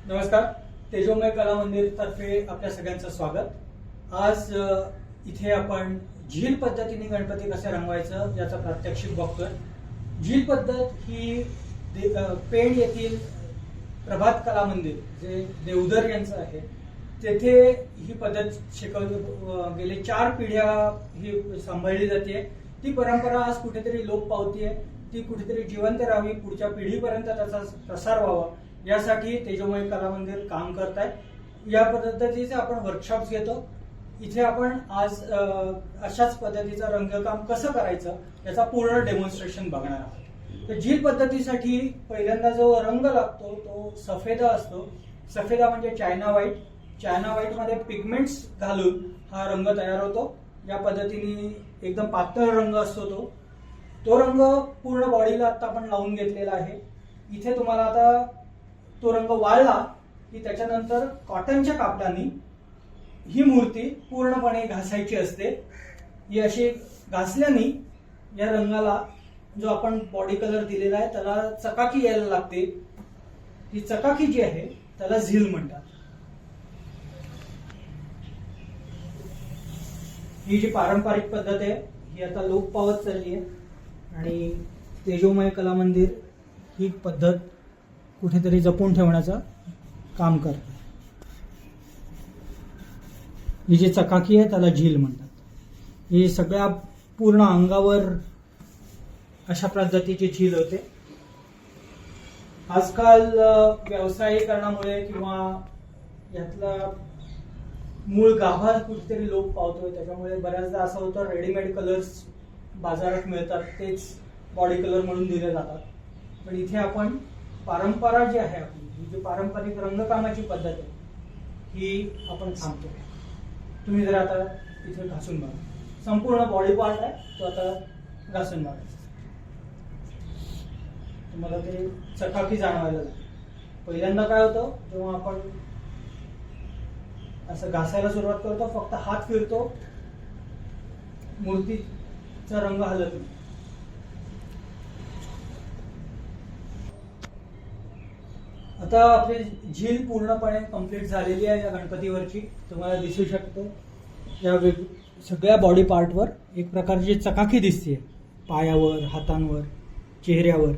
नमस्कार. तेजोमय कला मंदिर तर्फे आपल्या सगळ्यांचं स्वागत. आज इथे आपण झील पद्धतीने गणपती कसे रंगवायचं याचा प्रात्यक्षिक बघतोय. झील पद्धत ही पेण येथील प्रभात कला मंदिर जे देवधर यांचं आहे तेथे ही पद्धत शिकवली गेली 4 पिढ्या ही सांभाळली जाते. ती परंपरा आज कुठेतरी लोप पावतीये, ती कुठेतरी जिवंत राहावी, पुढच्या पिढीपर्यंत त्याचा प्रसार व्हावा यासाठी तेजोमय कला मंदिर काम करत आहे. या पद्धतीचे आपण वर्कशॉप्स घेतो. इथे आपण आज अशाच पद्धतीचं रंगकाम कसं करायचं याचा पूर्ण डेमॉन्स्ट्रेशन बघणार आहोत. तर झील पद्धतीसाठी पहिल्यांदा जो रंग लागतो तो सफेदा असतो. सफेदा म्हणजे चायना व्हाईट. चायना व्हाईट मध्ये पिगमेंट्स घालून हा रंग तयार होतो. या पद्धतीने एकदम पातळ रंग असतो तो रंग पूर्ण बॉडीला आता आपण लावून घेतलेला आहे. इथे तुम्हाला आता तो रंग वाळला की त्याच्यानंतर कॉटनच्या कापडाने ही मूर्ती पूर्णपणे घासायची असते. ही अशी घासल्याने या रंगाला जो आपण बॉडी कलर दिलेला आहे त्याला चकाकी यायला लागते. ही चकाकी जी आहे त्याला झील म्हणतात. ही जी पारंपरिक पद्धत आहे ही आता लोप पावत चालली आहे आणि तेजोमय कला मंदिर ही पद्धत कुठेतरी जपून ठेवण्याचं काम करतं. ही जी चकाकी आहे त्याला झील म्हणतात. ही सगळ्या पूर्ण अंगावर अशा पद्धतीची झील होते. आजकाल व्यावसायीकरणामुळे किंवा यातला मूळ गाभा कुठेतरी लोप पावतोय. त्याच्यामुळे बऱ्याचदा असं होतं रेडीमेड कलर्स बाजारात मिळतात तेच बॉडी कलर म्हणून दिले जातात. पण इथे आपण परंपरा जी आहे आपली ही जी पारंपरिक रंगकामाची पद्धत आहे ही आपण थांबतो. तुम्ही जर आता इथे घासून बघा, संपूर्ण बॉडी पार्ट आहे तो आता घासून बघा. तुम्हाला ते चकाकी जाणवायला लागते. पहिल्यांदा काय होतं जेव्हा आपण असं घासायला सुरुवात करतो फक्त हात फिरतो, मूर्तीचा रंग हलत नाही. आता आपली झील पूर्णपणे कंप्लीट झालेली आहे. या गणपतीवरची तुम्हाला दिसू शकते या सगळ्या बॉडी पार्टवर एक प्रकारची चकाकी दिसते. पायावर, हातांवर, चेहऱ्यावर,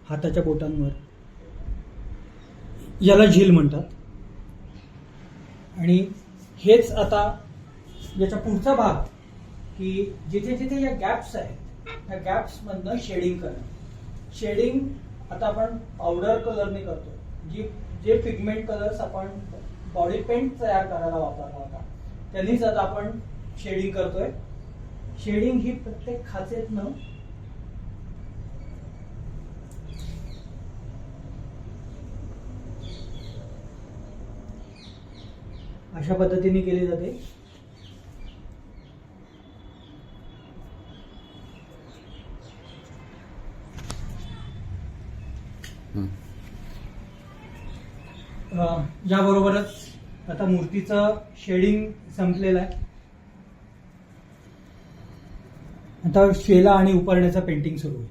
हाताच्या बोटांवर. याला झील म्हणतात. आणि हेच आता याचा पुढचा भाग की जिथे जिथे या गॅप्स आहेत त्या गॅप्स मधनं शेडिंग करणं. शेडिंग आता आपण पावडर कलरने करतो. जे पिगमेंट कलर्स आपण बॉडी पेंट तयार करायला वापरला होता त्यांनीच आता आपण शेडिंग करतोय. शेडिंग ही प्रत्येक खाचेतनं अशा पद्धतीने केली जाते. याबरोबरच आता मूर्तीचं शेडिंग संपलेलं आहे. आता शेला आणि उपरण्याचं पेंटिंग सुरू होईल.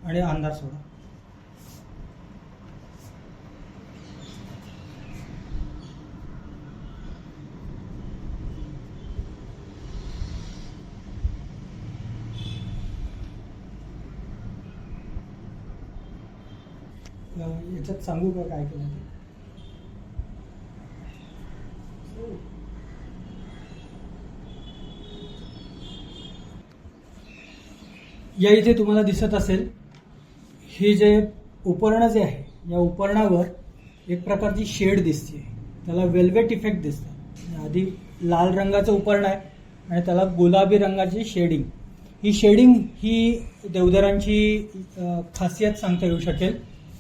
आणि अंधार सोडा. याच्यात सांगू का काय केलं ते? या इथे तुम्हाला दिसत असेल हे जे उपकरण जे आहे या उपकरणावर एक प्रकारची शेड दिसते, त्याला वेल्वेट इफेक्ट दिसतं. आधी लाल रंगाचं उपकरण आहे आणि त्याला गुलाबी रंगाची शेडिंग. ही शेडिंग ही देवधरांची खासियत सांगता येऊ शकेल,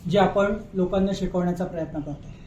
जे आपण लोकांना शिकवण्याचा प्रयत्न करतो.